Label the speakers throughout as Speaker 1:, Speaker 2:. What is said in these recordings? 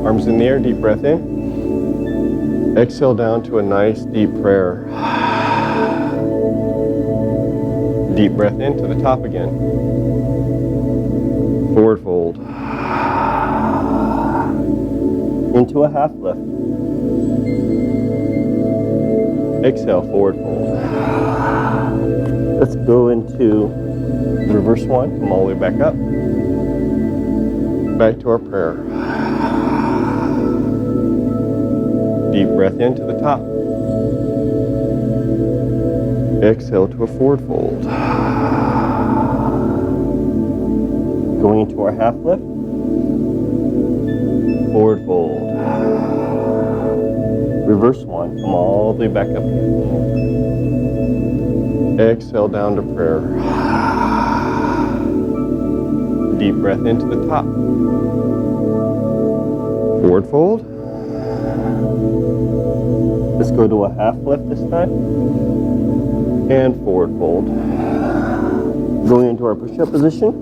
Speaker 1: Arms in the air, deep breath in. Exhale down to a nice deep prayer. Deep breath in to the top again. Forward fold. Into a half lift. Exhale, forward fold. Let's go into reverse one. Come all the way back up. Back to our prayer. Deep breath in to the top. Exhale to a forward fold. Going into our half lift. Forward fold. Reverse one. Come all the way back up. Exhale down to prayer. Deep breath into the top. Forward fold. Let's go to a half lift this time. And forward fold. Going into our push-up position.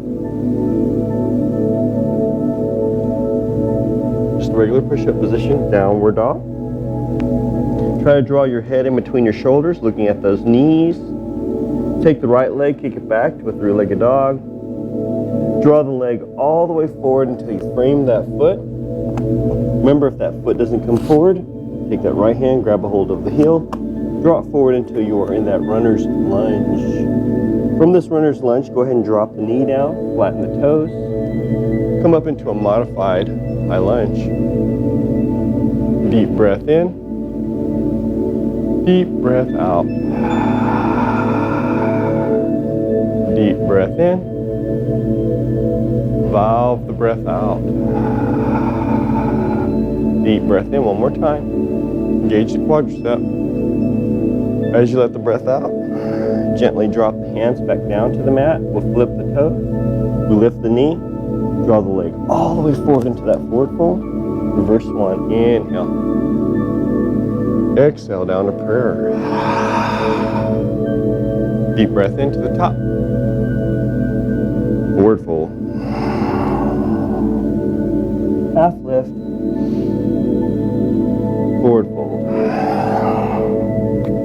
Speaker 1: Just a regular push-up position, downward dog. Try to draw your head in between your shoulders, looking at those knees. Take the right leg, kick it back to a three-legged dog. Draw the leg all the way forward until you frame that foot. Remember, if that foot doesn't come forward, take that right hand, grab a hold of the heel, draw it forward until you are in that runner's lunge. From this runner's lunge, go ahead and drop the knee down, flatten the toes, come up into a modified high lunge. Deep breath in, deep breath out. Deep breath in, valve the breath out. Deep breath in one more time. Engage the quadricep. As you let the breath out, gently drop the hands back down to the mat. We'll flip the toes. We lift the knee. Draw the leg all the way forward into that forward fold. Reverse one. Inhale. Exhale down to prayer. Deep breath into the top. Forward fold. Half lift. Forward fold.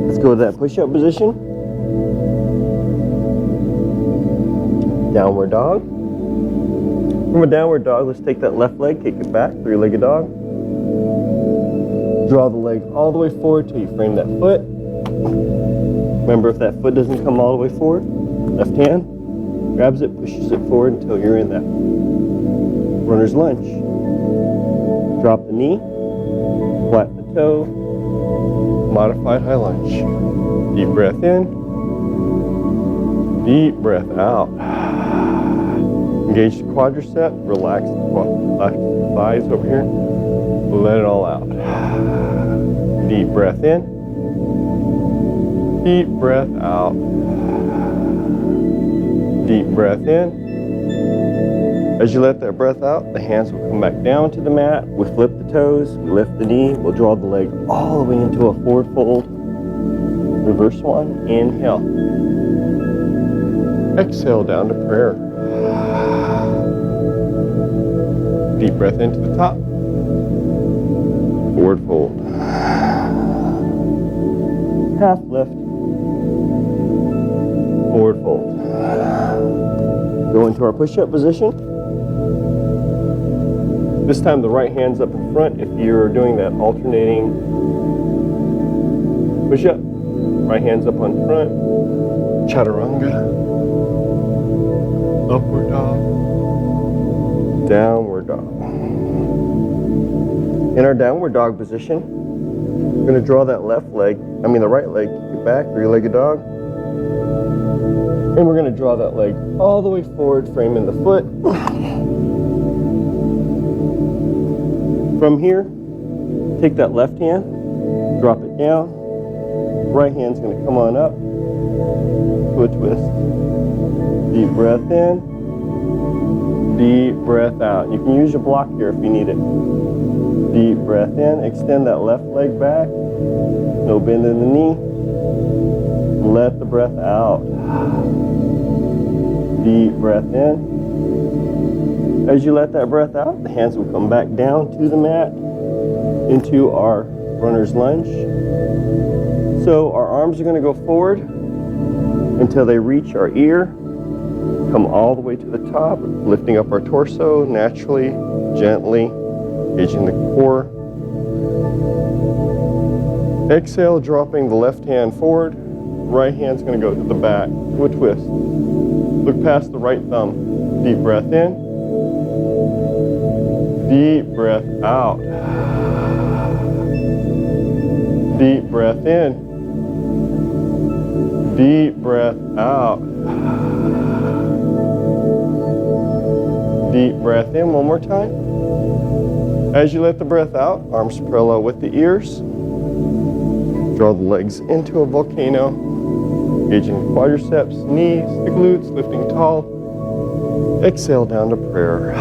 Speaker 1: Let's go to that push-up position. Downward dog. From a downward dog, let's take that left leg, kick it back, three-legged dog. Draw the leg all the way forward till you frame that foot. Remember, if that foot doesn't come all the way forward, left hand grabs it, pushes it forward until you're in that runner's lunge. Drop the knee, flatten the toe, modified high lunge. Deep breath in, deep breath out. Engage the quadricep, relax the thighs over here. Let it all out. Deep breath in, deep breath out. Deep breath in. As you let that breath out, the hands will come back down to the mat. We flip the toes, we lift the knee. We'll draw the leg all the way into a forward fold. Reverse one. Inhale. Exhale down to prayer. Deep breath into the top. Forward fold. Half lift. Forward fold. Go into our push-up position. This time the right hand's up in front. If you're doing that alternating push-up, right hand's up on front. Chaturanga. Upward dog. Downward dog. In our downward dog position, we're going to draw that the right leg, kick it back, three-legged dog. And we're going to draw that leg all the way forward, framing the foot. From here, take that left hand, drop it down. Right hand's going to come on up to a twist. Deep breath in, deep breath out. You can use your block here if you need it. Deep breath in, extend that left leg back. No bend in the knee. Let the breath out. Deep breath in. As you let that breath out, the hands will come back down to the mat into our runner's lunge. So our arms are going to go forward until they reach our ear, come all the way to the top, lifting up our torso naturally, gently, engaging the core. Exhale, dropping the left hand forward. Right hand's going to go to the back to a twist. Look past the right thumb. Deep breath in. Deep breath out. Deep breath in. Deep breath out. Deep breath in. One more time. As you let the breath out, arms parallel with the ears. Draw the legs into a volcano, engaging the quadriceps, knees, the glutes, lifting tall. Exhale down to prayer.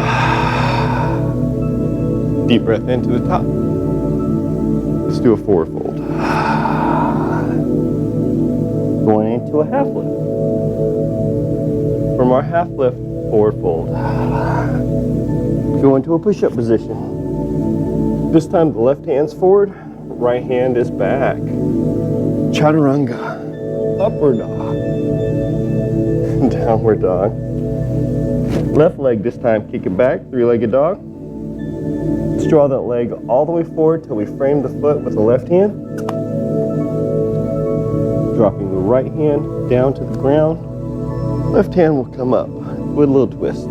Speaker 1: Deep breath into the top. Let's do a forward fold. Going into a half lift. From our half lift, forward fold. Go into a push-up position. This time the left hand's forward, right hand is back. Chaturanga. Upward dog. Downward dog. Left leg this time, kick it back, three-legged dog. Let's draw that leg all the way forward till we frame the foot with the left hand. Dropping the right hand down to the ground. Left hand will come up with a little twist.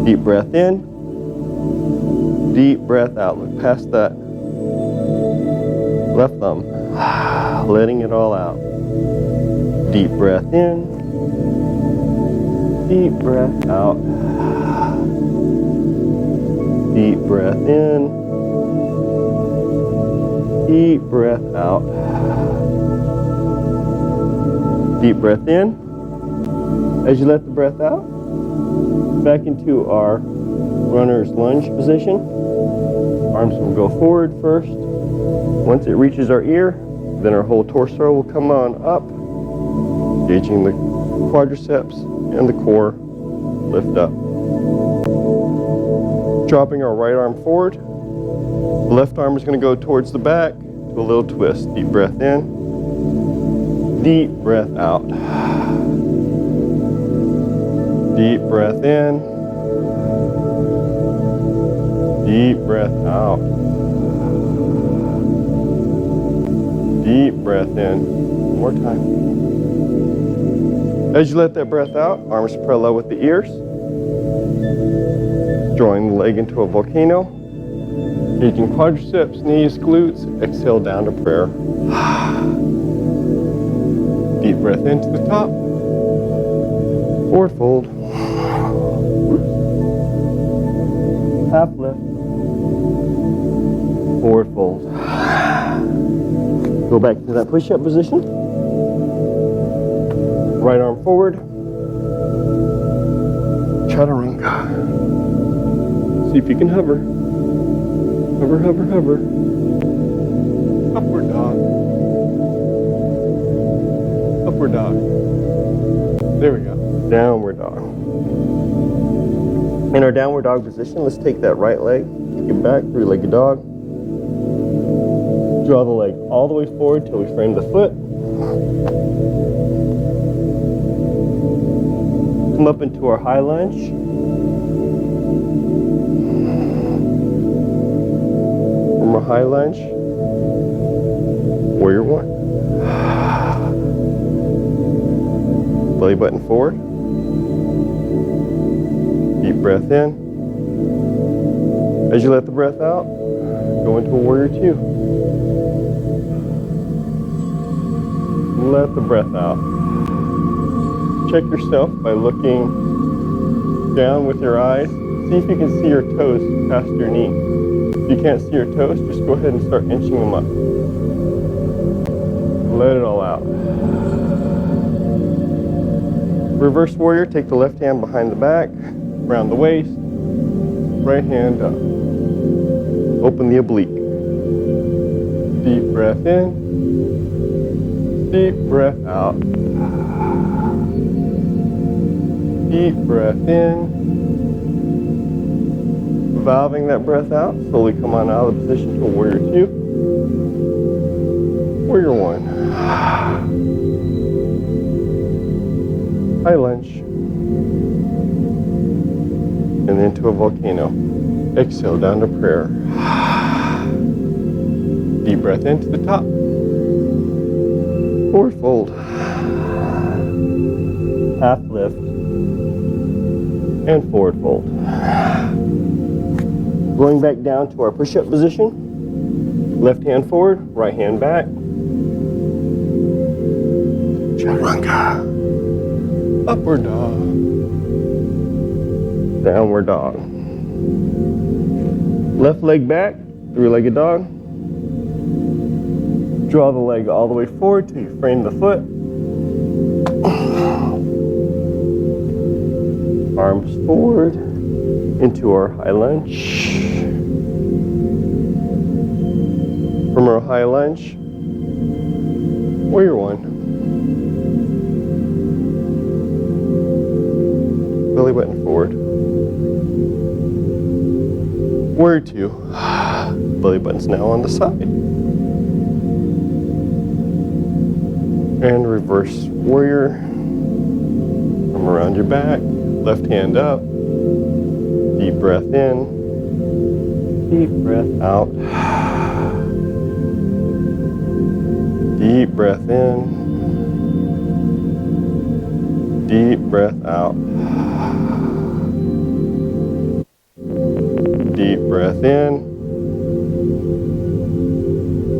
Speaker 1: Deep breath in. Deep breath out. Look past that left thumb. Letting it all out. Deep breath in. Deep breath out. Deep breath in. Deep breath out. Deep breath in. As you let the breath out, back into our runner's lunge position. Arms will go forward first. Once it reaches our ear, then our whole torso will come on up, engaging the quadriceps and the core. Lift up. Dropping our right arm forward. The left arm is going to go towards the back to a little twist. Deep breath in. Deep breath out. Deep breath in. Deep breath out. Deep breath in. One more time. As you let that breath out, arms parallel with the ears. Drawing the leg into a volcano. Engaging quadriceps, knees, glutes. Exhale down to prayer. Deep breath into the top. Forward fold. Half lift. Forward fold. Go back to that push-up position. Right arm forward. Chaturanga. See if you can hover. Hover, hover, hover. Upward dog. Upward dog. There we go. Downward dog. In our downward dog position, let's take that right leg, kick it back, three-legged dog. Draw the leg all the way forward till we frame the foot. Come up into our high lunge. From our high lunge, warrior one. Belly button forward. Deep breath in. As you let the breath out, go into a warrior two. Let the breath out. Check yourself by looking down with your eyes. See if you can see your toes past your knee. If you can't see your toes, just go ahead and start inching them up. Let it all out. Reverse warrior, take the left hand behind the back, around the waist, right hand up. Open the oblique. Deep breath in, deep breath out. Deep breath in, valving that breath out. Slowly come on out of the position to a warrior two. Warrior one. High lunge. And then to a volcano. Exhale down to prayer. Deep breath into the top. Forward fold. Half lift. And forward fold. Going back down to our push-up position. Left hand forward, right hand back. Chaturanga. Upward dog. Downward dog. Left leg back, three-legged dog. Draw the leg all the way forward till you frame the foot. Arms forward into our high lunge. From our high lunge, warrior one. Belly button forward. Warrior two. Belly button's now on the side. And reverse warrior. Arm around your back. Left hand up. Deep breath in. Deep breath out. Deep breath in. Deep breath out. Deep breath in.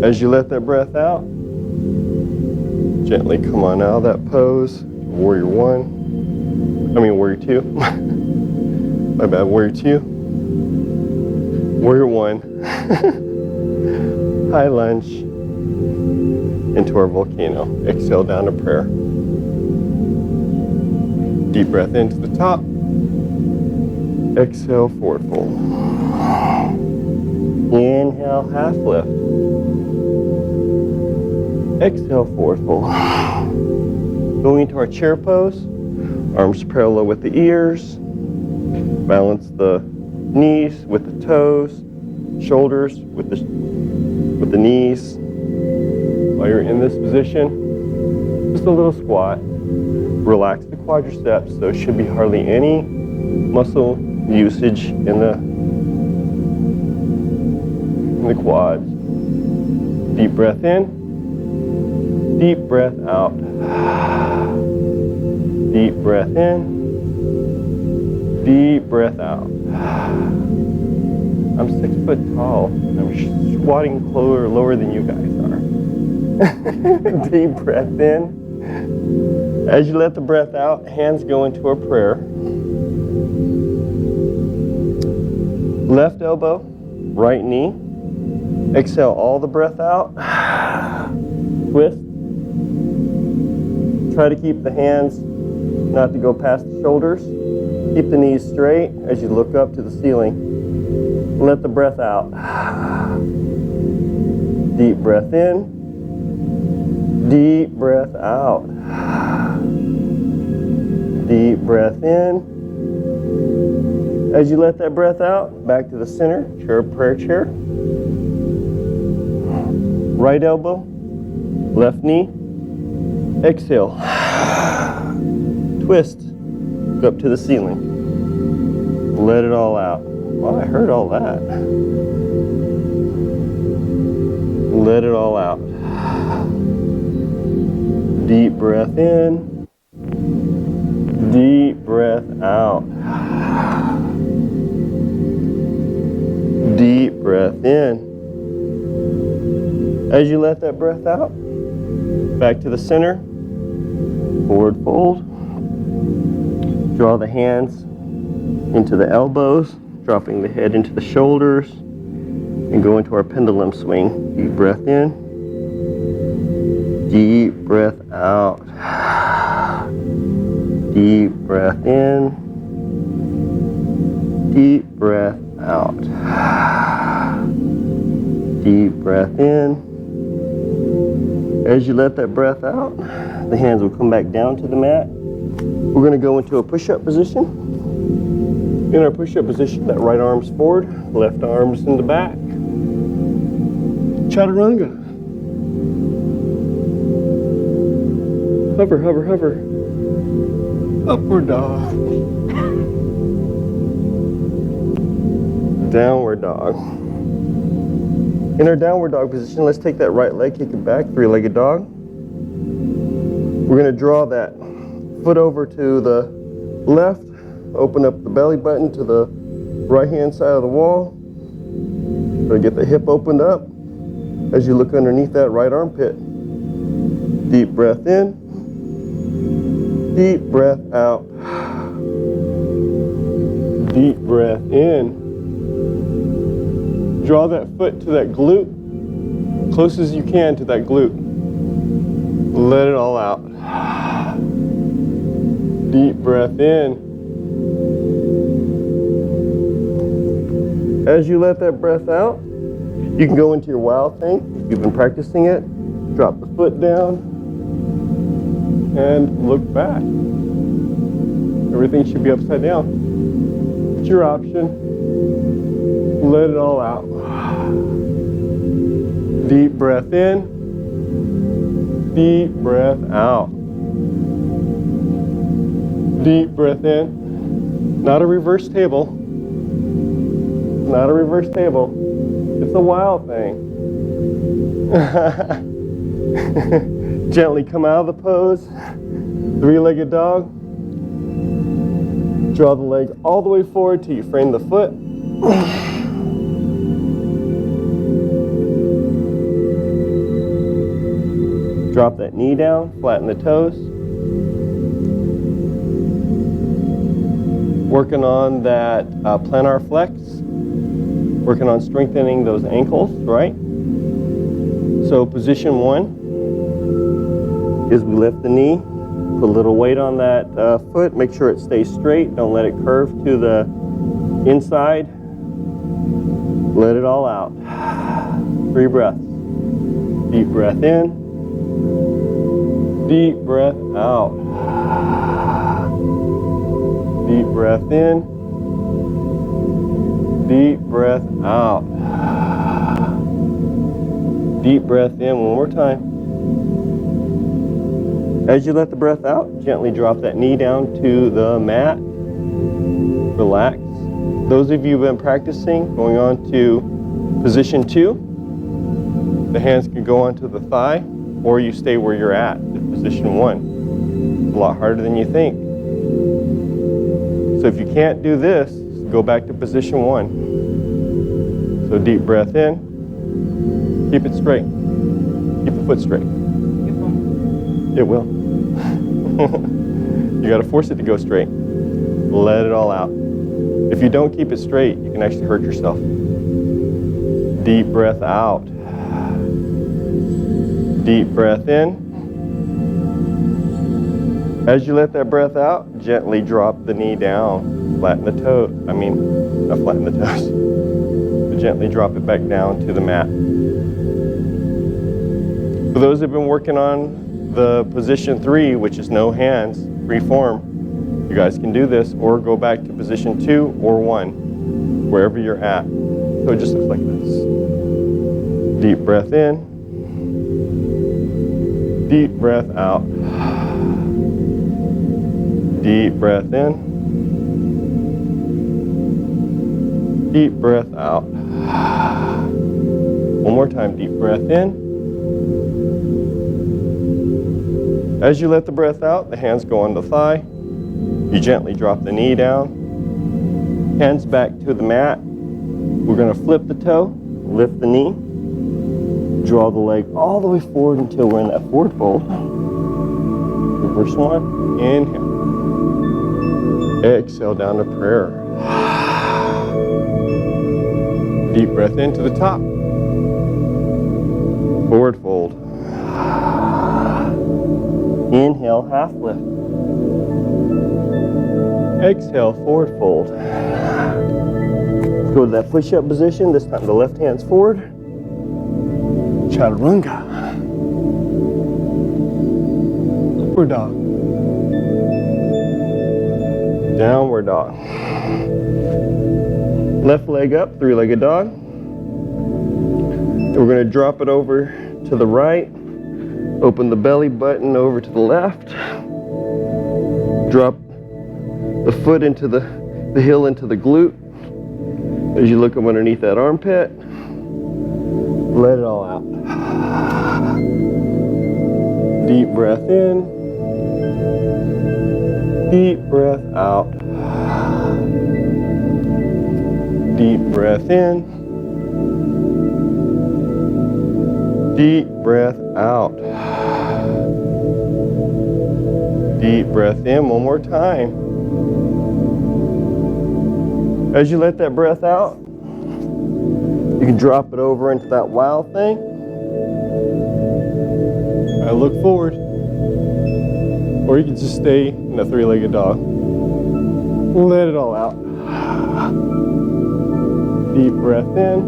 Speaker 1: As you let that breath out, gently come on out of that pose. Warrior one. Warrior two. My bad, warrior two. Warrior one. High lunge into our volcano. Exhale down to prayer. Deep breath into the top. Exhale, forward fold. Inhale, half lift. Exhale, forward fold. Going into our chair pose. Arms parallel with the ears. Balance the knees with the toes. Shoulders with the knees. While you're in this position, just a little squat. Relax the quadriceps, so it should be hardly any muscle usage in the quads. Deep breath in. Deep breath out. Deep breath in. Deep breath out. I'm 6 foot tall. I'm squatting lower than you guys are. Deep breath in. As you let the breath out, hands go into a prayer. Left elbow, right knee. Exhale all the breath out. Twist. Try to keep the hands not to go past the shoulders. Keep the knees straight as you look up to the ceiling. Let the breath out. Deep breath in. Deep breath out. Deep breath in. As you let that breath out, back to the center, chair, prayer chair. Right elbow, left knee. Exhale. Twist. Go up to the ceiling. Let it all out. Well, I heard all that. Let it all out. Deep breath in. Deep breath out. Deep breath in. As you let that breath out, back to the center. Forward fold. Draw the hands into the elbows, dropping the head into the shoulders, and go into our pendulum swing. Deep breath in. Deep breath out. Deep breath in. Deep breath out. Deep breath in. As you let that breath out, the hands will come back down to the mat. We're going to go into a push-up position. In our push-up position, that right arm's forward, left arm's in the back. Chaturanga. Hover, hover, hover. Upward dog. Downward dog. In our downward dog position, let's take that right leg, kick it back, three-legged dog. We're going to draw that foot over to the left, open up the belly button to the right-hand side of the wall. So get the hip opened up as you look underneath that right armpit. Deep breath in, deep breath out. Deep breath in. Draw that foot to that glute, close as you can to that glute. Let it all out. Deep breath in. As you let that breath out, you can go into your wild thing. If you've been practicing it, drop the foot down and look back. Everything should be upside down. It's your option. Let it all out. Deep breath in. Deep breath out. Deep breath in. Not a reverse table. Not a reverse table. It's a wild thing. Gently come out of the pose. Three-legged dog. Draw the leg all the way forward till you frame the foot. Drop that knee down, flatten the toes. Working on that plantar flex. Working on strengthening those ankles, right? So position one is we lift the knee, put a little weight on that foot, make sure it stays straight, don't let it curve to the inside. Let it all out. 3 breaths. Deep breath in, deep breath out. Deep breath in, deep breath out. Deep breath in one more time. As you let the breath out, gently drop that knee down to the mat. Relax. Those of you who have been practicing, going on to position 2, the hands can go onto the thigh, or you stay where you're at position 1. It's a lot harder than you think. So if you can't do this, go back to position 1. So deep breath in. Keep it straight. Keep the foot straight. It will. You got to force it to go straight. Let it all out. If you don't keep it straight, you can actually hurt yourself. Deep breath out. Deep breath in. As you let that breath out, gently drop the knee down. Flatten the toe. Not flatten the toes. But gently drop it back down to the mat. For those who have been working on the position 3, which is no hands, free form, you guys can do this, or go back to position 2 or 1, wherever you're at. So it just looks like this. Deep breath in. Deep breath out. Deep breath in. Deep breath out. One more time, deep breath in. As you let the breath out, the hands go on the thigh. You gently drop the knee down. Hands back to the mat. We're going to flip the toe, lift the knee, draw the leg all the way forward until we're in that forward fold. Reverse 1, inhale. Exhale down to prayer. Deep breath into the top. Forward fold. Inhale, half lift. Exhale, forward fold. Let's go to that push-up position. This time the left hand's forward. Chaturanga. Upward dog. Downward dog. Left leg up, three-legged dog. And we're going to drop it over to the right. Open the belly button over to the left. Drop the foot into the heel into the glute. As you look up underneath that armpit, let it all out. Deep breath in. Deep breath out. Deep breath in. Deep breath out. Deep breath in one more time. As you let that breath out, you can drop it over into that wild thing. I look forward. Or you can just stay in a three-legged dog. Let it all out. Deep breath in.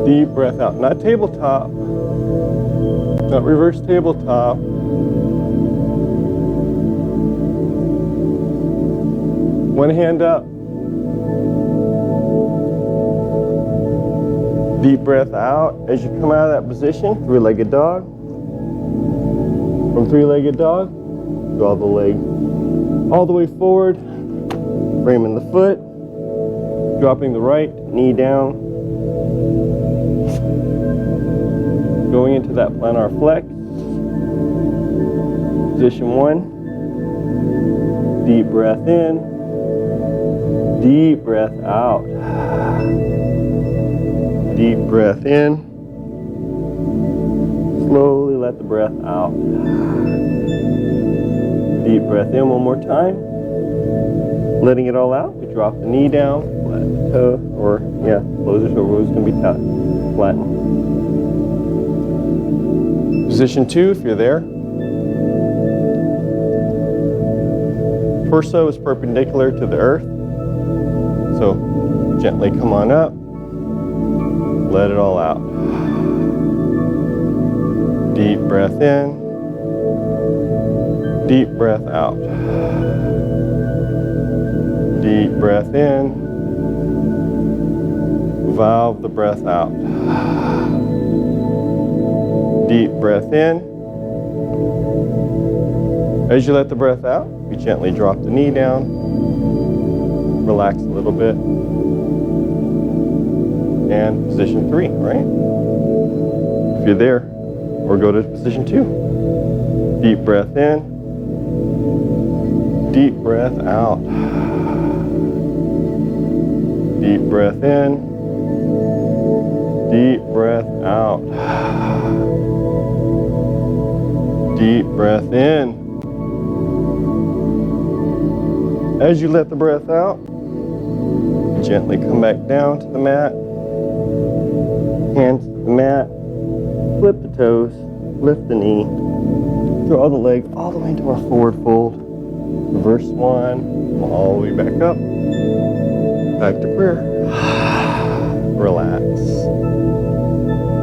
Speaker 1: Deep breath out. Not tabletop. Not reverse tabletop. One hand up. Deep breath out. As you come out of that position, three-legged dog. From three-legged dog, draw the leg all the way forward, framing the foot, dropping the right knee down, going into that plantar flex. Position one. Deep breath in, deep breath out. Deep breath in. Slowly let the breath out. Deep breath in one more time. Letting it all out, we drop the knee down, flatten the toe, or close the shoulder, it's going to be tight. Flatten. Position two, if you're there. Torso is perpendicular to the earth. So gently come on up. Let it all out. Deep breath in. Deep breath out. Deep breath in. Valve the breath out. Deep breath in. As you let the breath out, you gently drop the knee down. Relax a little bit. And position three, right? If you're there, or go to position two. Deep breath in. Deep breath out. Deep breath in. Deep breath out. Deep breath in. As you let the breath out, gently come back down to the mat. Hands to the mat. Flip the toes. Lift the knee. Draw the leg all the way into our forward fold. Reverse one. All the way back up. Back to prayer. Relax.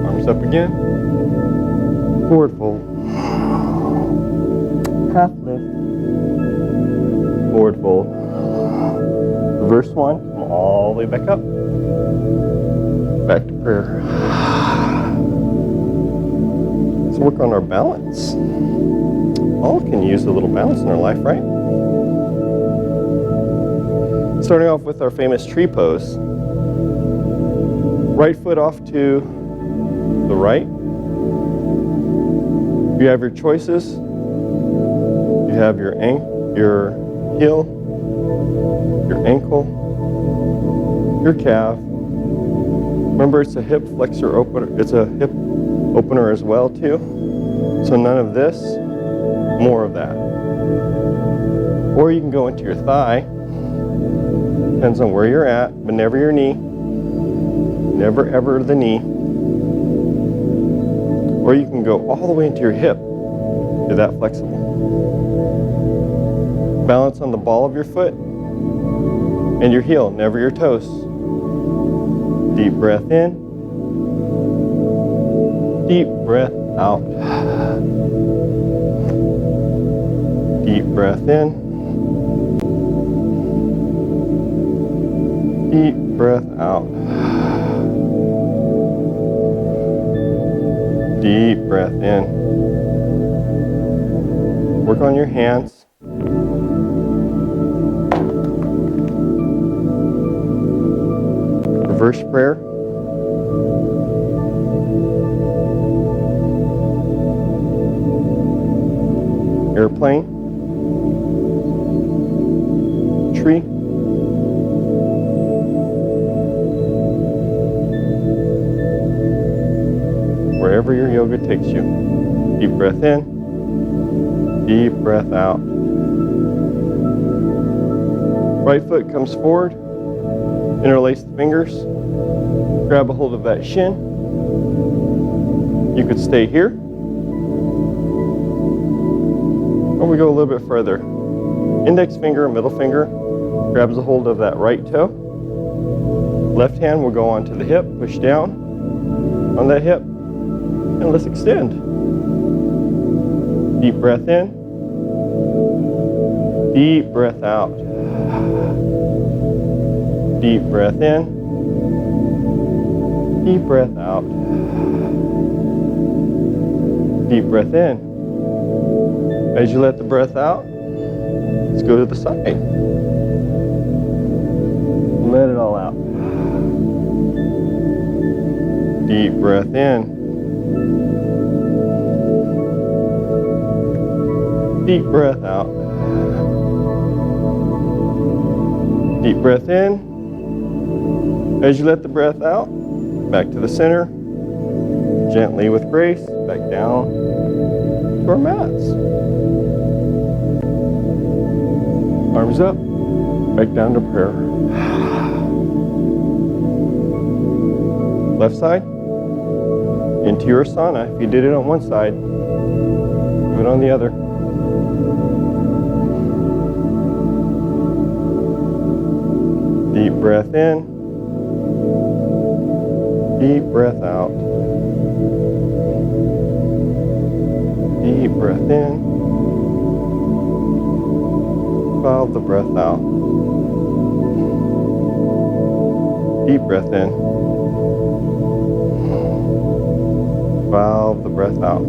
Speaker 1: Arms up again. Forward fold. Half lift. Forward fold. Reverse one. Come all the way back up. Back to prayer. Let's work on our balance. All can use a little balance in our life, right? Starting off with our famous tree pose. Right foot off to the right. You have your choices. You have your heel, your ankle, your calf. Remember, it's a hip flexor opener. It's a hip opener as well too. So none of this, more of that. Or you can go into your thigh. Depends on where you're at, but never your knee. Never ever the knee. Or you can go all the way into your hip. You're that flexible. Balance on the ball of your foot and your heel, never your toes. Deep breath in. Deep breath out. Deep breath in. Deep breath out. Deep breath in. Work on your hands. Reverse prayer. Airplane. Tree. Wherever your yoga takes you. Deep breath in. Deep breath out. Right foot comes forward. Interlace the fingers. Grab a hold of that shin. You could stay here. Or we go a little bit further. Index finger, middle finger grabs a hold of that right toe. Left hand will go onto the hip, push down on that hip, and let's extend. Deep breath in. Deep breath out. Deep breath in. Deep breath out. Deep breath in. As you let the breath out, let's go to the side. Let it all out. Deep breath in. Deep breath out. Deep breath in. As you let the breath out, back to the center. Gently with grace, back down to our mats. Arms up, back down to prayer. Left side, into your asana. If you did it on one side, do it on the other. Deep breath in. Deep breath out. Deep breath in. Follow the breath out. Deep breath in. Follow the breath out.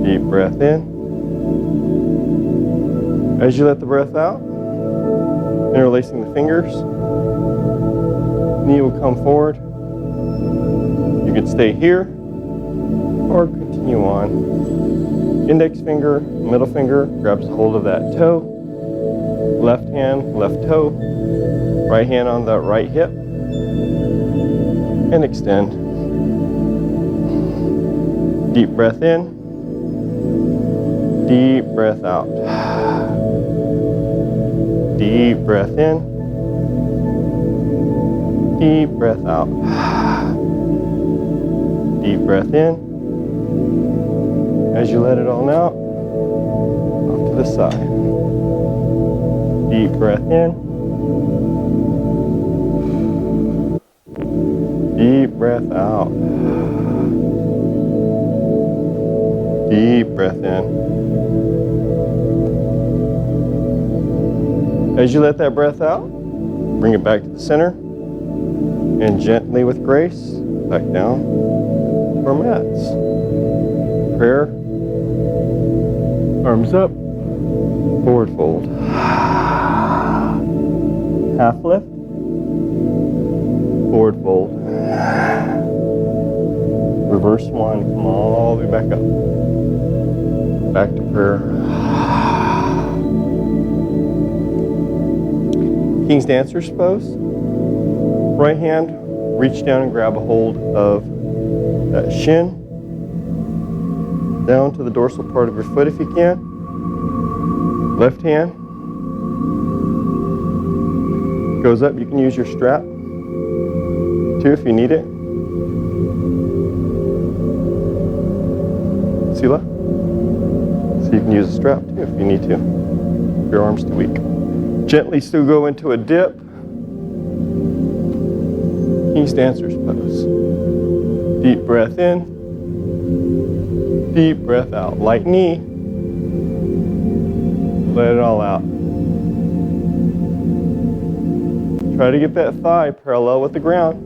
Speaker 1: Deep breath in. As you let the breath out, interlacing the fingers, knee will come forward. You can stay here or continue on. Index finger, middle finger grabs hold of that toe. Left hand, left toe. Right hand on the right hip. And extend. Deep breath in. Deep breath out. Deep breath in. Deep breath out. Deep breath in. As you let it all out, off to the side. Deep breath in. Deep breath out. Deep breath in. As you let that breath out, bring it back to the center. And gently with grace, back down to our mats. Prayer. Arms up, forward fold. Half lift, forward fold. Reverse one, come all the way back up. Back to prayer. King's Dancer's pose. Right hand, reach down and grab a hold of that shin. Down to the dorsal part of your foot if you can. Left hand goes up. You can use your strap too if you need it. Sila. So you can use a strap too if you need to. If your arm's too weak. Gently still go into a dip. King's Dancer's pose. Deep breath in. Deep breath out. Light knee. Let it all out. Try to get that thigh parallel with the ground.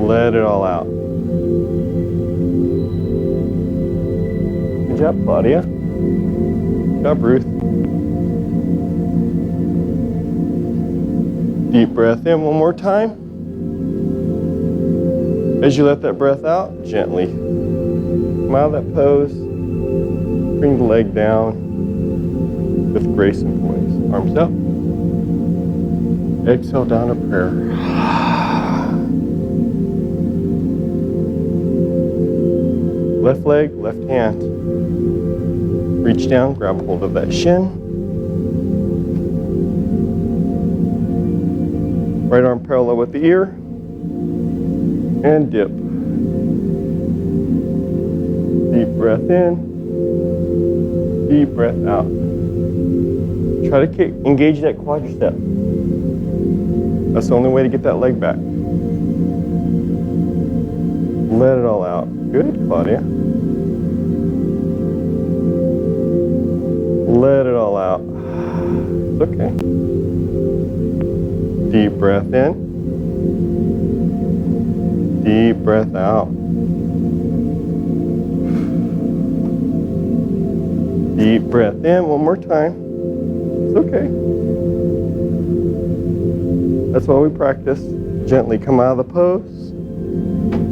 Speaker 1: Let it all out. Good job, Claudia. Good job, Ruth. Deep breath in one more time. As you let that breath out, gently come out of that pose. Bring the leg down with grace and poise. Arms up. Exhale down to prayer. Left leg, left hand. Reach down, grab hold of that shin. Right arm parallel with the ear. And dip. Deep breath in. Deep breath out. Try to engage that quadricep. That's the only way to get that leg back. Let it all out. Good, Claudia. Let it all out. It's okay. Deep breath in. Deep breath out. Deep breath in one more time. It's okay. That's why we practice. Gently come out of the pose.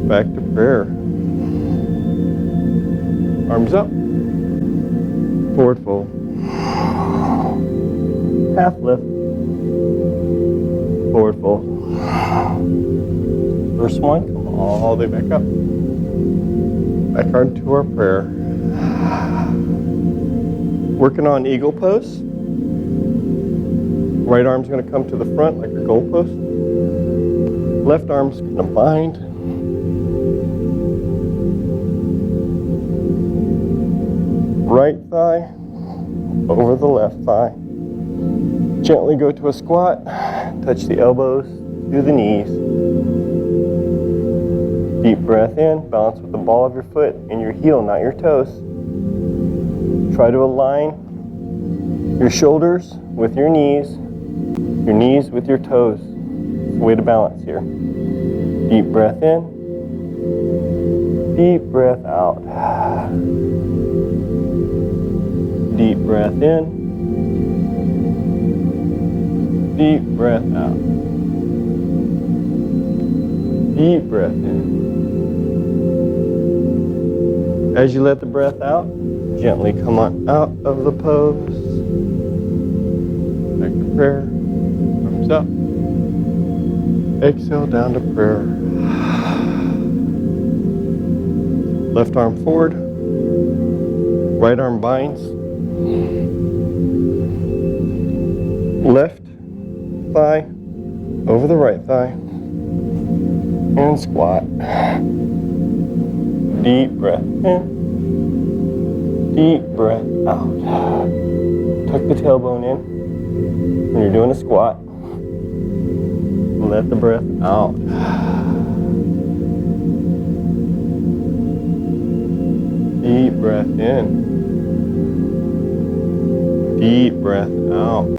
Speaker 1: Back to prayer. Arms up. Forward fold. Half lift. Forward fold. First one, come all the way back up. Back onto our prayer. Working on eagle pose. Right arm's going to come to the front like a goal post. Left arm's going to bind. Right thigh over the left thigh. Gently go to a squat. Touch the elbows to the knees. Deep breath in. Balance with the ball of your foot and your heel, not your toes. Try to align your shoulders with your knees with your toes. It's the way to balance here. Deep breath in. Deep breath out. Deep breath in. Deep breath out. Deep breath in. As you let the breath out, gently come on out of the pose. Back to prayer. Arms up. Exhale down to prayer. Left arm forward. Right arm binds. Left thigh over the right thigh. And squat. Deep breath in. Deep breath out. Tuck the tailbone in when you're doing a squat. Let the breath out. Deep breath in. Deep breath out.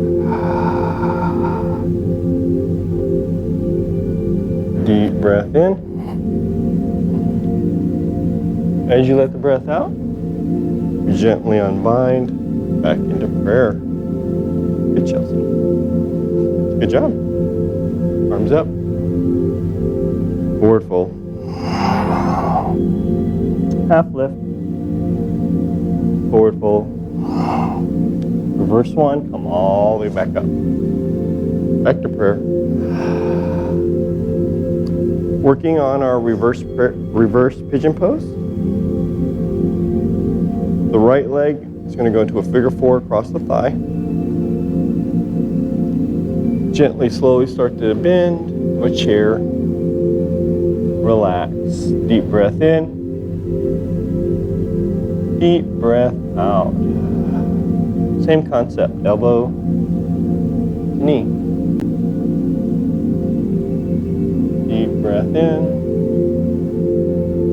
Speaker 1: Deep breath in. As you let the breath out, gently unbind back into prayer. Good, Chelsea. Good job. Arms up. Forward fold. Half lift. Forward fold. Reverse one. Come all the way back up. Back to prayer. Working on our reverse pigeon pose. The right leg is going to go into a figure four across the thigh. Gently, slowly start to bend to a chair. Relax. Deep breath in. Deep breath out. Same concept. Elbow, knee. Deep breath in.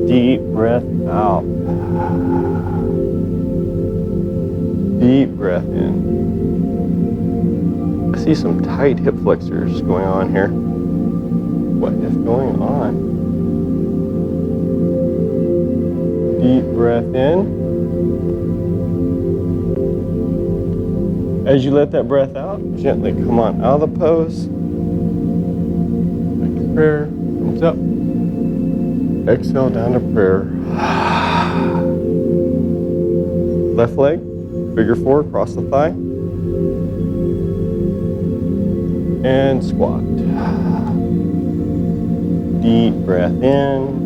Speaker 1: Deep breath out. Deep breath in. see some tight hip flexors going on here. What is going on? Deep breath in. As you let that breath out, gently come on out of the pose. Back to prayer, thumbs up. Exhale down to prayer. Left leg, figure four, cross the thigh. And squat. Deep breath in.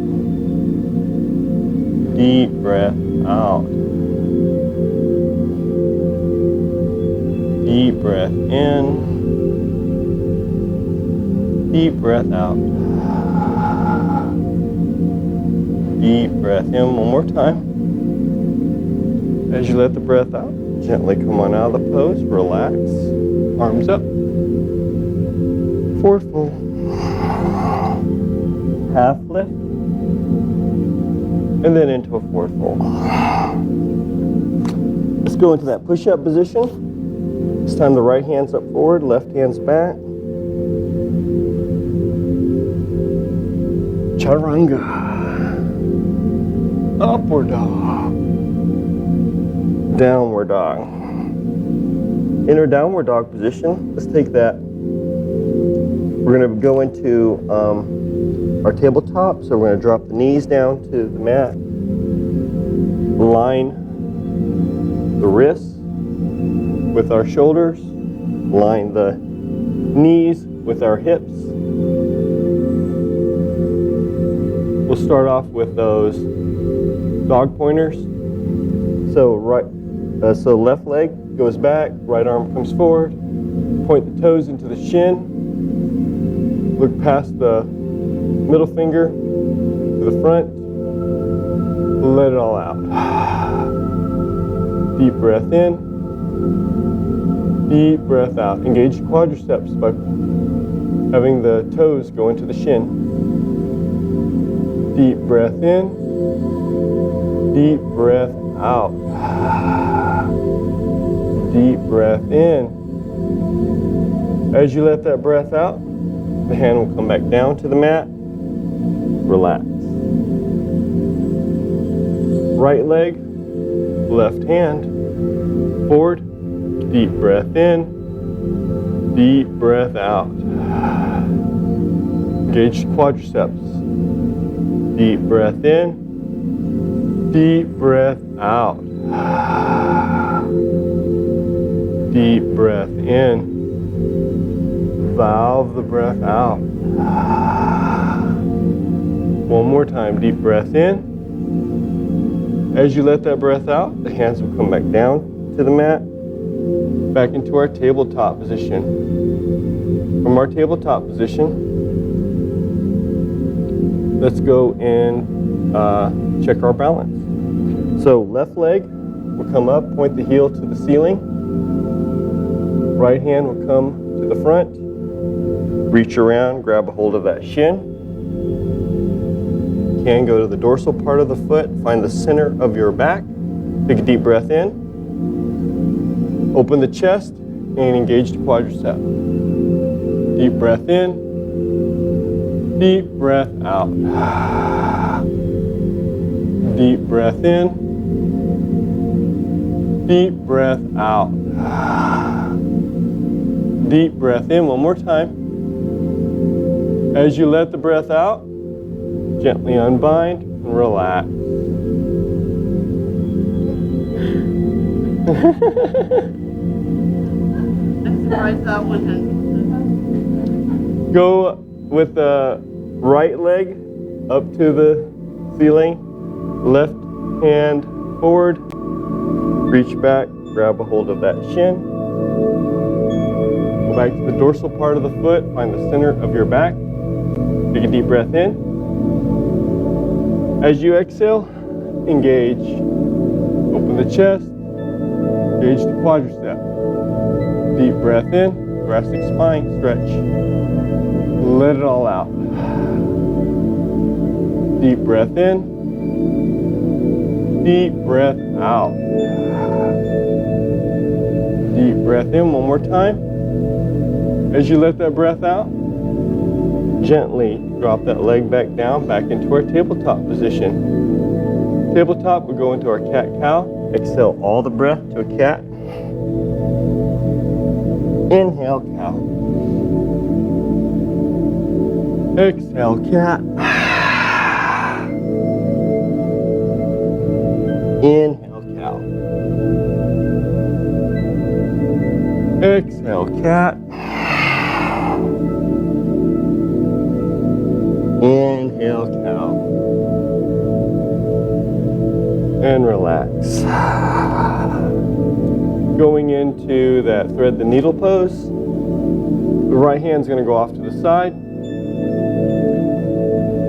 Speaker 1: Deep breath out. Deep breath in. Deep breath out. Deep breath in one more time. As you let the breath out, gently come on out of the pose, relax, arms up. Forward fold. Half lift. And then into a forward fold. Let's go into that push-up position. This time the right hand's up forward, left hand's back. Chaturanga. Upward dog. Downward dog. In our downward dog position, let's take that. We're going to go into our tabletop, so we're going to drop the knees down to the mat. Line the wrists with our shoulders. Line the knees with our hips. We'll start off with those dog pointers. So so left leg goes back, right arm comes forward. Point the toes into the shin. Look past the middle finger to the front. Let it all out. Deep breath in. Deep breath out. Engage the quadriceps by having the toes go into the shin. Deep breath in. Deep breath out. Deep breath in. As you let that breath out, the hand will come back down to the mat. Relax. Right leg, left hand, forward. Deep breath in. Deep breath out. Engage the quadriceps. Deep breath in. Deep breath out. Deep breath in. Valve the breath out. One more time, deep breath in. As you let that breath out, the hands will come back down to the mat, back into our tabletop position. From our tabletop position, let's go and check our balance. So left leg will come up, point the heel to the ceiling. Right hand will come to the front. Reach around, grab a hold of that shin. You can go to the dorsal part of the foot, find the center of your back. Take a deep breath in. Open the chest and engage the quadricep. Deep breath in. Deep breath out. Deep breath in. Deep breath out. Deep breath in one more time. As you let the breath out, gently unbind and relax.
Speaker 2: I'm surprised that one has.
Speaker 1: Go with the right leg up to the ceiling, left hand forward, reach back, grab a hold of that shin. Go back to the dorsal part of the foot, find the center of your back. Take a deep breath in. As you exhale, engage. Open the chest, engage the quadricep. Deep breath in, thoracic spine, stretch. Let it all out. Deep breath in, deep breath out. Deep breath in one more time. As you let that breath out, gently drop that leg back down, back into our tabletop position. Tabletop, we go into our cat-cow. Exhale all the breath to a cat. Inhale, cow. Exhale, cat. Inhale, cow. Exhale, cat. Inhale, cow. And relax. Going into that thread the needle pose. The right hand's going to go off to the side.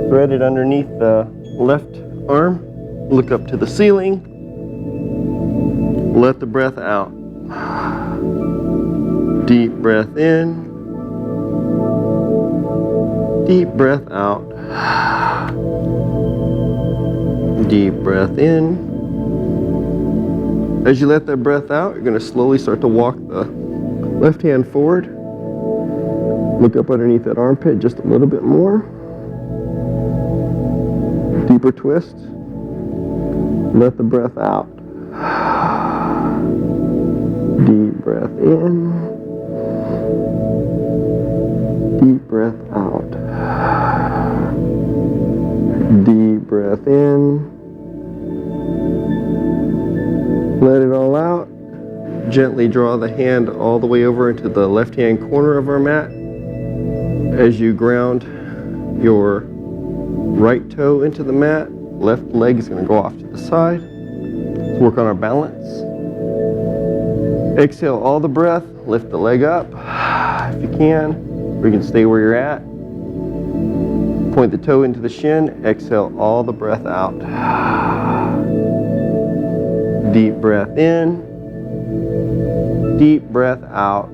Speaker 1: Thread it underneath the left arm. Look up to the ceiling. Let the breath out. Deep breath in. Deep breath out. Deep breath in. As you let that breath out, you're going to slowly start to walk the left hand forward. Look up underneath that armpit just a little bit more. Deeper twist. Let the breath out. Deep breath in. Deep breath out. Deep breath in. Let it all out. Gently draw the hand all the way over into the left-hand corner of our mat. As you ground your right toe into the mat, left leg is going to go off to the side. Let's work on our balance. Exhale all the breath. Lift the leg up if you can, or you can stay where you're at. Point the toe into the shin. Exhale all the breath out. Deep breath in. Deep breath out.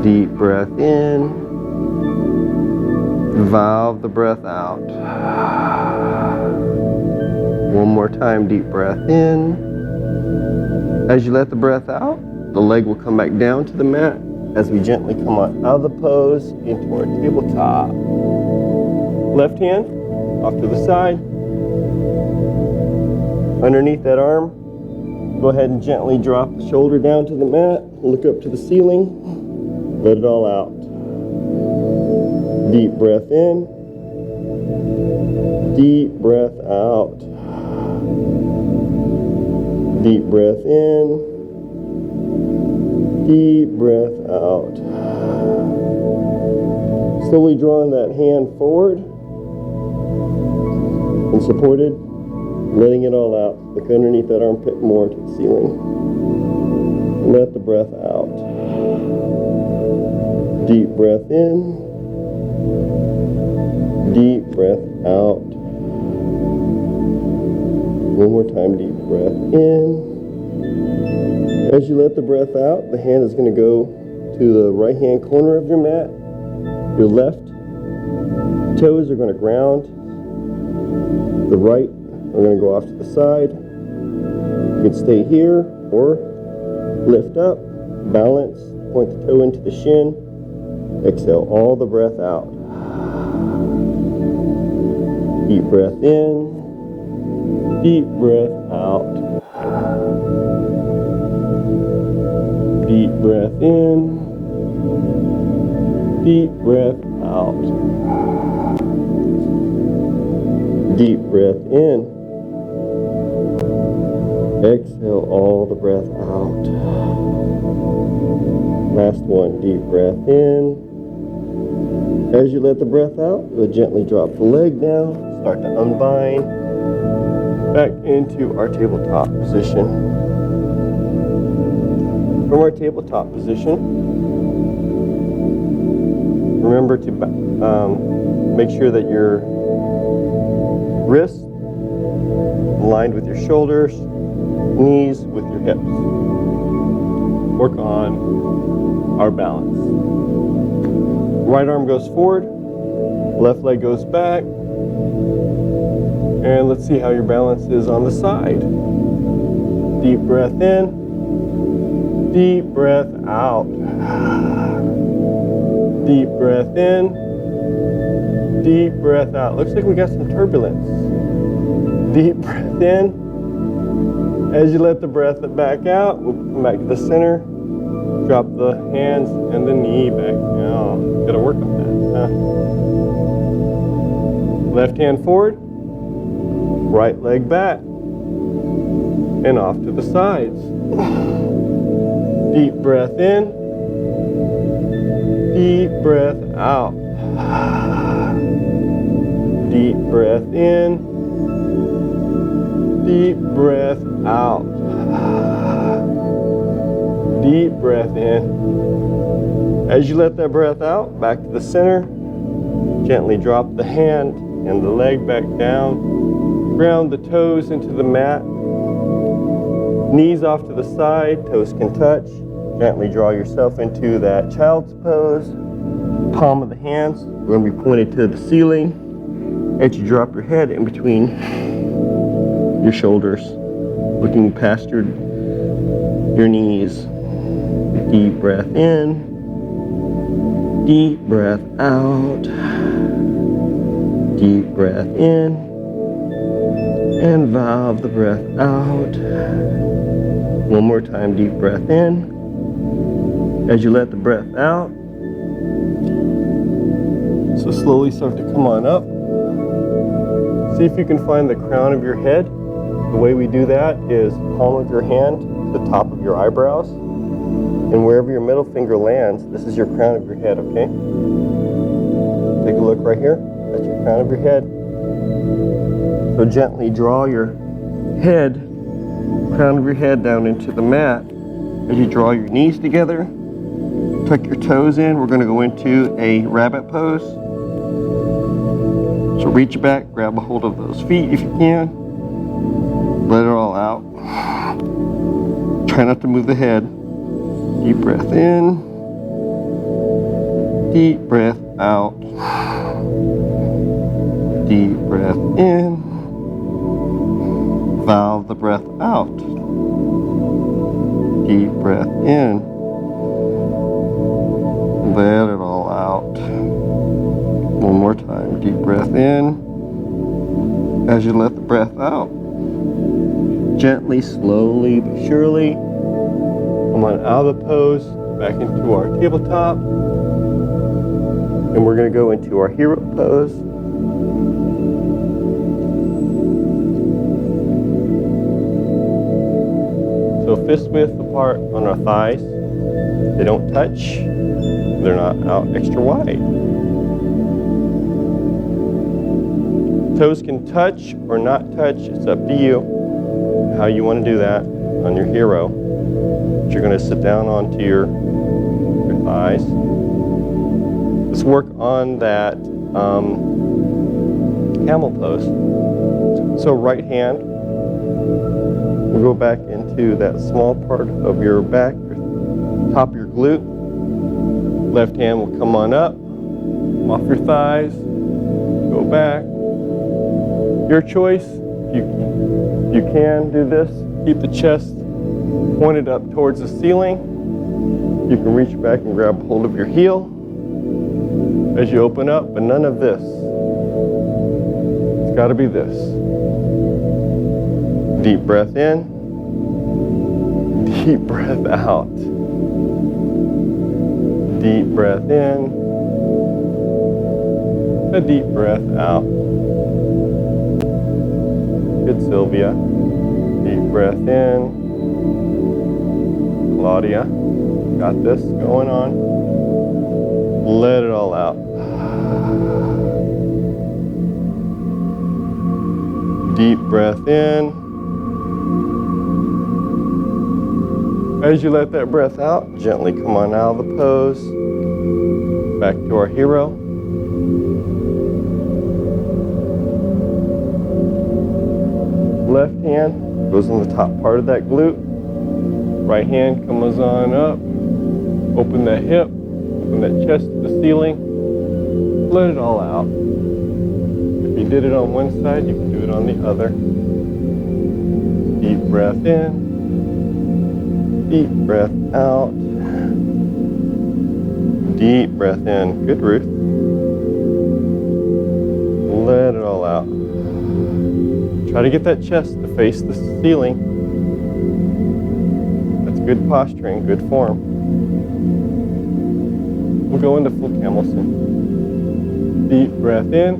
Speaker 1: Deep breath in. Valve the breath out. One more time, deep breath in. As you let the breath out, the leg will come back down to the mat as we gently come out of the pose into our tabletop. Left hand off to the side. Underneath that arm, go ahead and gently drop the shoulder down to the mat. Look up to the ceiling. Let it all out. Deep breath in. Deep breath out. Deep breath in. Deep breath out. Slowly drawing that hand forward and supported. Letting it all out. Look underneath that armpit more to the ceiling. Let the breath out. Deep breath in. Deep breath out. One more time, deep breath in. As you let the breath out, the hand is going to go to the right hand corner of your mat. Your left toes are going to ground. The right are going to go off to the side. You can stay here or lift up, balance, point the toe into the shin. Exhale all the breath out. Deep breath in, deep breath out. Deep breath in, deep breath out. Deep breath in. Exhale all the breath out. Last one, deep breath in. As you let the breath out, you'll gently drop the leg down, start to unbind, back into our tabletop position. From our tabletop position, remember to make sure that your wrists aligned with your shoulders, knees with your hips. Work on our balance. Right arm goes forward, left leg goes back, and let's see how your balance is on the side. Deep breath in,
Speaker 3: Deep breath out. Deep breath in. Deep breath out. Looks like we got some turbulence. Deep breath in. As you let the breath back out, we'll come back to the center. Drop the hands and the knee back down. Gotta work on that. Left hand forward. Right leg back. And off to the sides. Deep breath in. Deep breath out. Deep breath in. Deep breath out. Deep breath in. As you let that breath out, back to the center. Gently drop the hand and the leg back down. Ground the toes into the mat. Knees off to the side, toes can touch. Gently draw yourself into that child's pose. Palm of the hands, we're going to be pointed to the ceiling. As you drop your head in between your shoulders, looking past your knees. Deep breath in, deep breath out, deep breath in, and valve the breath out. One more time, deep breath in. As you let the breath out, so slowly start to come on up. See if you can find the crown of your head. The way we do that is palm of your hand to the top of your eyebrows. And wherever your middle finger lands, this is your crown of your head, okay? Take a look right here. That's your crown of your head. So gently draw your head, crown of your head down into the mat. As you draw your knees together, tuck your toes in. We're going to go into a rabbit pose. So reach back, grab a hold of those feet if you can. Let it all out. Try not to move the head. Deep breath in. Deep breath out. Deep breath in. Valve the breath out. Deep breath in. Let it all out. One more time. Deep breath in. As you let the breath out, gently, slowly, but surely, come on out of the pose, back into our tabletop. And we're going to go into our hero pose. So fist width apart on our thighs. They don't touch. They're not out extra wide. Toes can touch or not touch. It's up to you how you want to do that on your hero. But you're going to sit down onto your thighs. Let's work on that camel pose. So right hand, we'll go back into that small part of your back, top of your glute. Left hand will come on up, off your thighs, go back. Your choice. You can do this. Keep the chest pointed up towards the ceiling. You can reach back and grab hold of your heel as you open up, but none of this. It's got to be this. Deep breath in. Deep breath out. Deep breath in. A deep breath out. Good, Sylvia. Deep breath in. Claudia, got this going on. Let it all out. Deep breath in. As you let that breath out, gently come on out of the pose. Back to our hero. Left hand goes on the top part of that glute. Right hand comes on up. Open that hip. Open that chest to the ceiling. Let it all out. If you did it on one side, you can do it on the other. Deep breath in. Deep breath out. Deep breath in. Good, Ruth. Let it all out. Try to get that chest to face the ceiling. That's good posturing, good form. We'll go into full camel soon. Deep breath in.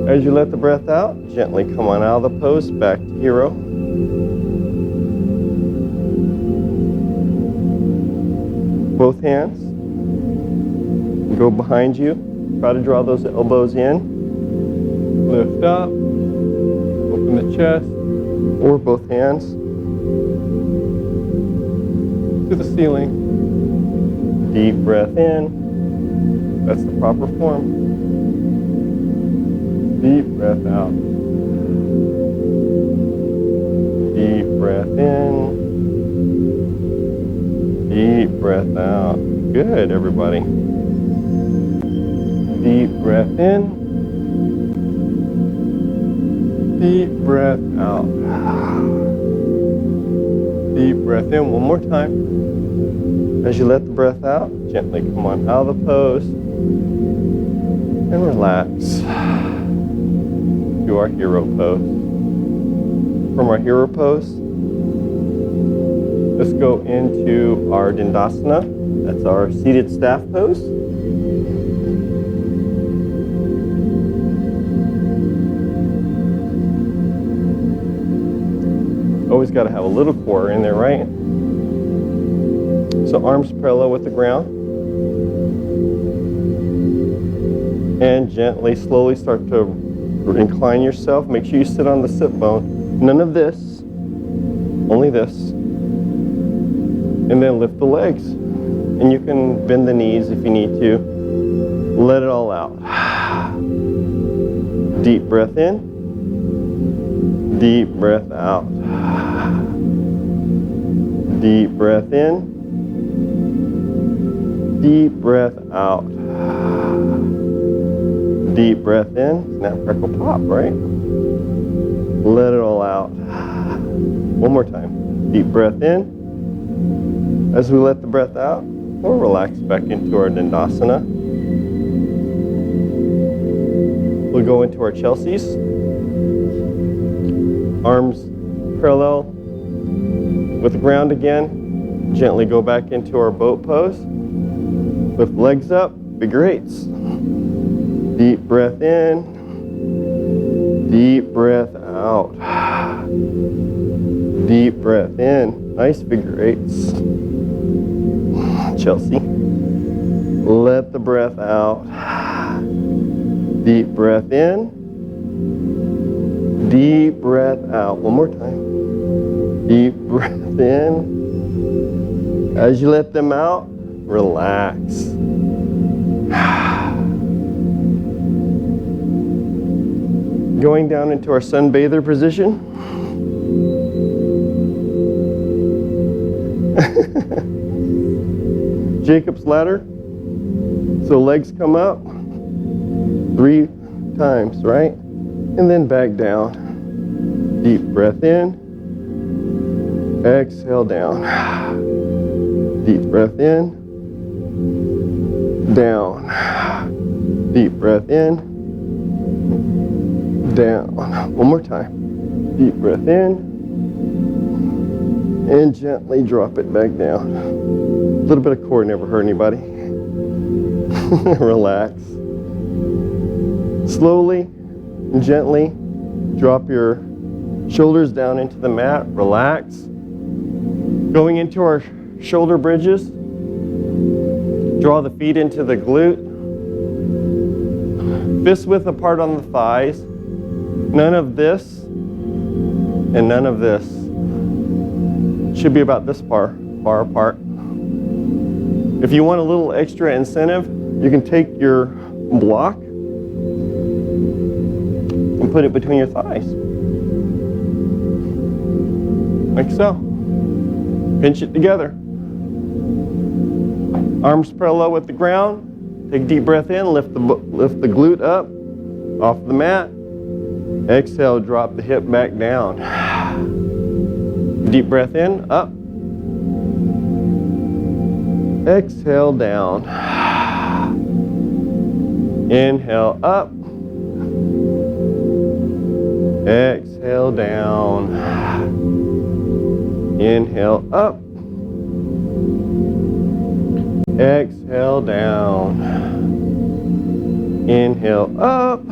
Speaker 3: As you let the breath out, gently come on out of the pose, back to hero. Both hands. Go behind you. Try to draw those elbows in. Lift up. Open the chest. Or both hands. To the ceiling. Deep breath in. That's the proper form. Deep breath out. Deep breath in. Deep breath out. Good, everybody. Deep breath in. Deep breath out. Deep breath in. One more time. As you let the breath out, gently come on out of the pose and relax to our hero pose. From our hero pose, let's go into our Dandasana. That's our seated staff pose. Always got to have a little core in there, right? So arms parallel with the ground. And gently, slowly start to incline yourself. Make sure you sit on the sit bone. None of this, only this. And then lift the legs. And you can bend the knees if you need to. Let it all out. Deep breath in. Deep breath out. Deep breath in. Deep breath out. Deep breath in. Snap, crackle, pop, right? Let it all out. One more time. Deep breath in. As we let the breath out, we'll relax back into our Dandasana. We'll go into our Chelseas. Arms parallel with the ground again. Gently go back into our boat pose. Lift legs up, figure eights. Deep breath in. Deep breath out. Deep breath in. Nice figure eights. Chelsea. Let the breath out. Deep breath in. Deep breath out. One more time. Deep breath in. As you let them out, relax. Going down into our sunbather position. Jacob's ladder. So legs come up 3 times, right? And then back down. Deep breath in. Exhale down. Deep breath in. Down. Deep breath in. Down. One more time. Deep breath in. And gently drop it back down. A little bit of core never hurt anybody. Relax. Slowly and gently drop your shoulders down into the mat. Relax. Going into our shoulder bridges. Draw the feet into the glute. Fist width apart on the thighs. None of this and none of this. Should be about this far apart. If you want a little extra incentive, you can take your block and put it between your thighs. Like so. Pinch it together. Arms parallel with the ground. Take a deep breath in, lift the glute up off the mat. Exhale, drop the hip back down. Deep breath in, up, Exhale down. Inhale up. Exhale down. Inhale up. Exhale down. Inhale up.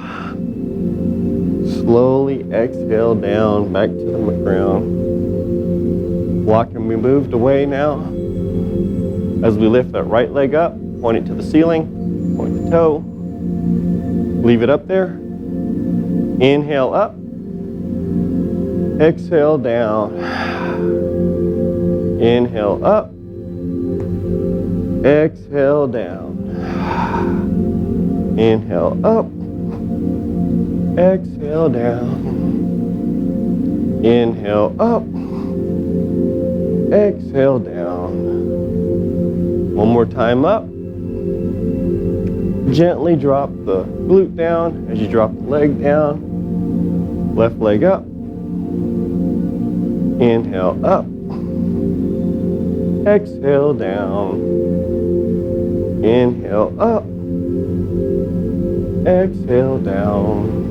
Speaker 3: Slowly exhale down back to the ground. Block can be moved away now. As we lift that right leg up, point it to the ceiling, point the toe. Leave it up there. Inhale up. Exhale down. Inhale up. Exhale down. Inhale up. Exhale down. Inhale up. Exhale down. One more time up. Gently drop the glute down as you drop the leg down. Left leg up. Inhale up. Exhale down. Inhale up. Exhale down.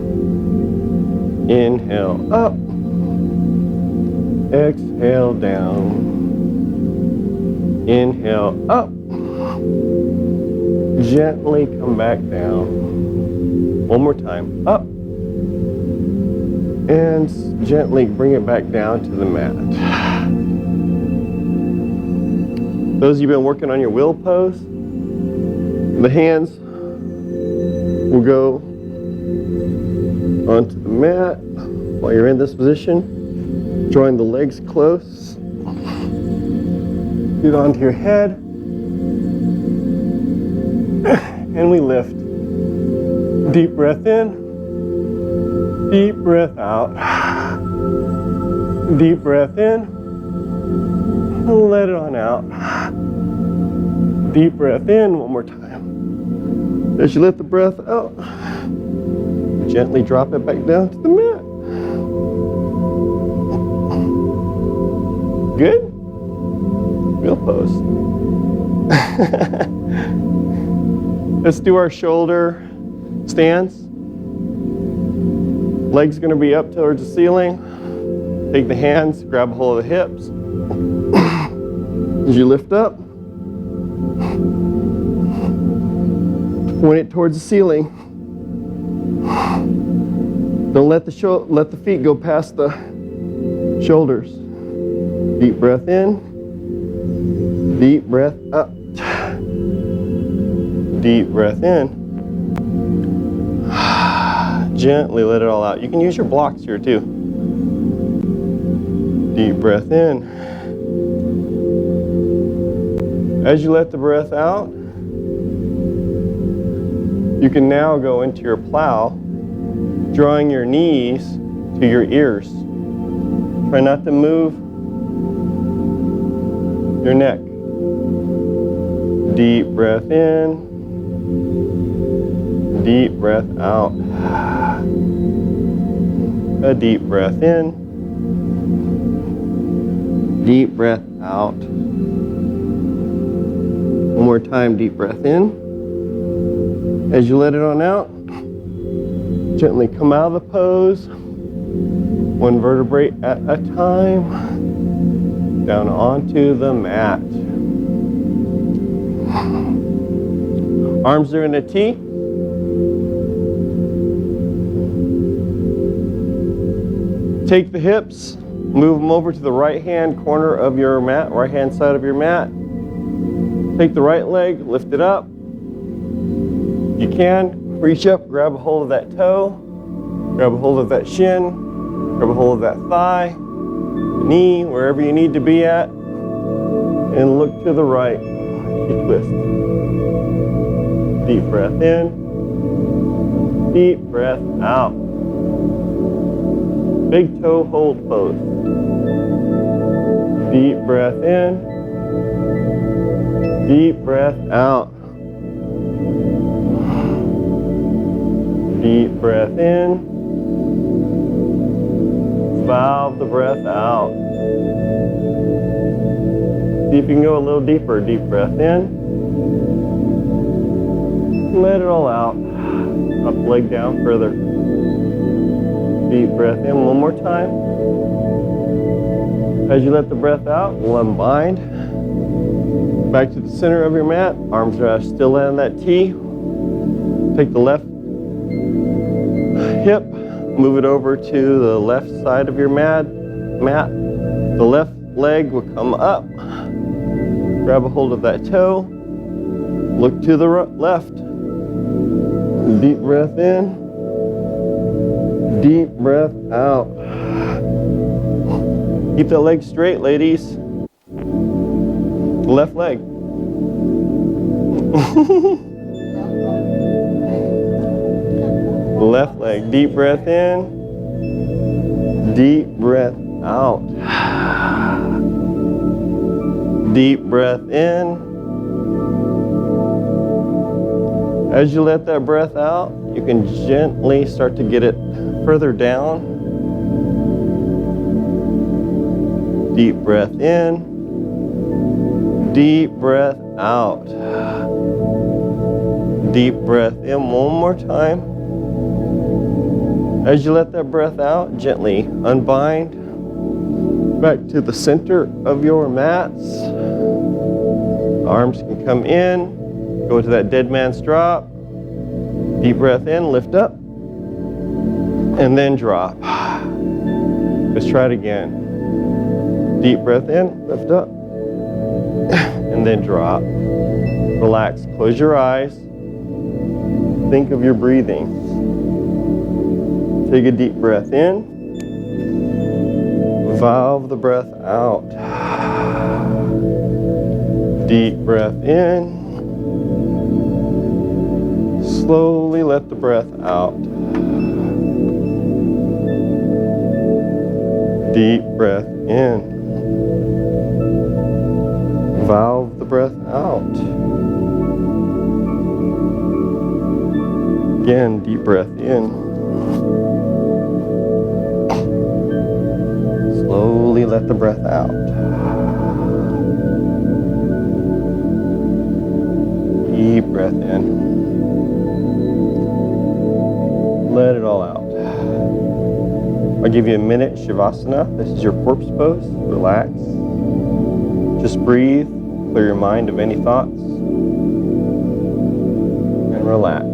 Speaker 3: Inhale up. Exhale down. Inhale up. Gently come back down. One more time. Up. And gently bring it back down to the mat. Those of you who've been working on your wheel pose, the hands will go onto the mat while you're in this position. Drawing the legs close. Get onto your head. And we lift. Deep breath in. Deep breath out. Deep breath in. Let it on out. Deep breath in one more time. As you let the breath out, gently drop it back down to the mat. Good? Wheel pose. Let's do our shoulder stance. Legs going to be up towards the ceiling. Take the hands, grab a hold of the hips. As you lift up, point it towards the ceiling. Don't let the feet go past the shoulders. Deep breath in. Deep breath up. Deep breath in. Gently let it all out. You can use your blocks here too. Deep breath in. As you let the breath out, you can now go into your plow, drawing your knees to your ears. Try not to move your neck. Deep breath in. Deep breath out. A deep breath in. Deep breath out. One more time, deep breath in. As you let it on out, gently come out of the pose, one vertebrae at a time, down onto the mat. Arms are in a T. Take the hips, move them over to the right-hand corner of your mat, right-hand side of your mat. Take the right leg, lift it up. You can reach up, grab a hold of that toe, grab a hold of that shin, grab a hold of that thigh, knee, wherever you need to be at, and look to the right. You twist. Deep breath in, deep breath out. Big toe hold pose. Deep breath in, deep breath out. Deep breath in, valve the breath out. See if you can go a little deeper. Deep breath in. Let it all out. Up, leg down further. Deep breath in one more time. As you let the breath out, we'll unbind. Back to the center of your mat. Arms are still in that T. Take the left hip, move it over to the left side of your mat. The left leg will come up. Grab a hold of that toe. Look to the left. Deep breath in. Deep breath out. Keep that leg straight, ladies. Left leg. Left leg. Deep breath in. Deep breath out. Deep breath in. As you let that breath out, you can gently start to get it further down. Deep breath in. Deep breath out. Deep breath in one more time. As you let that breath out, gently unbind. Back to the center of your mats. Arms can come in. Go to that dead man's drop. Deep breath in, lift up. And then drop. Let's try it again. Deep breath in, lift up. And then drop. Relax, close your eyes. Think of your breathing. Take a deep breath in. Valve the breath out. Deep breath in. Slowly let the breath out. Deep breath in. Valve the breath out. Again, deep breath in. Slowly let the breath out. Deep breath in. Let it all out. I'll give you a minute, Shavasana. This is your corpse pose. Relax. Just breathe. Clear your mind of any thoughts. And relax.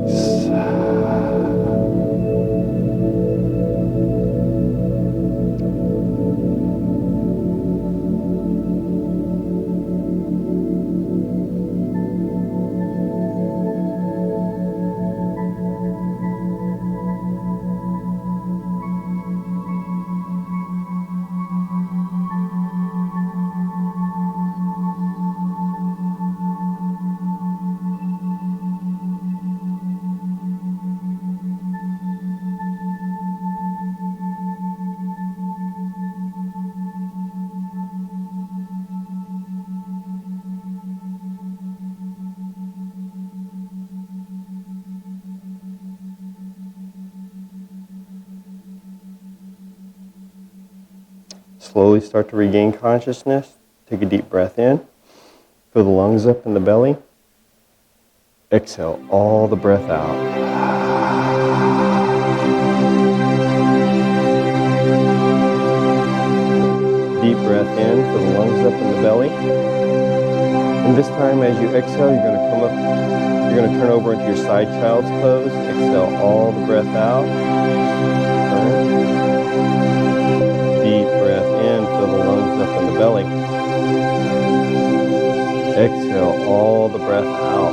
Speaker 3: Slowly start to regain consciousness. Take a deep breath in. Fill the lungs up in the belly. Exhale all the breath out. Deep breath in. Fill the lungs up in the belly. And this time as you exhale, you're going to come up, you're going to turn over into your side child's pose. Exhale all the breath out. Turn. Deep breath in, fill the lungs up in the belly. Exhale all the breath out.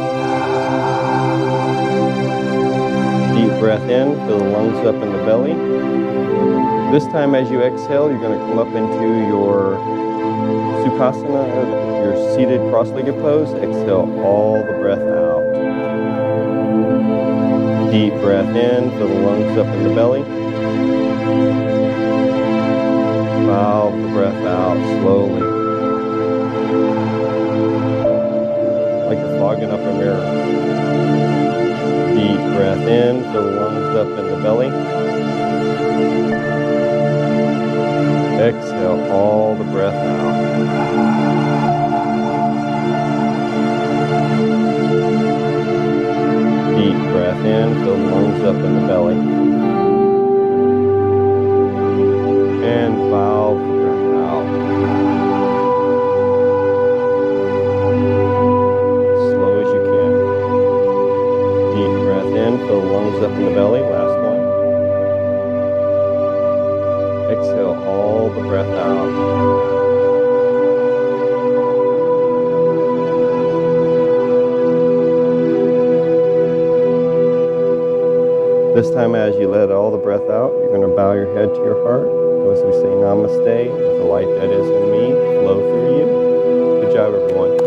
Speaker 3: Deep breath in, fill the lungs up in the belly. This time as you exhale, you're going to come up into your Sukhasana, your seated cross-legged pose. Exhale all the breath out. Deep breath in, fill the lungs up in the belly. Valve the breath out slowly. Like you're fogging up a mirror. Deep breath in, fill the lungs up in the belly. Exhale all the breath out. in, fill the lungs up in the belly. And valve the breath out. Slow as you can. Deep breath in, fill the lungs up in the belly. Last one. Exhale all the breath out. This time as you let all the breath out, you're going to bow your head to your heart. As we say namaste, with the light that is in me, flow through you. Good job, everyone.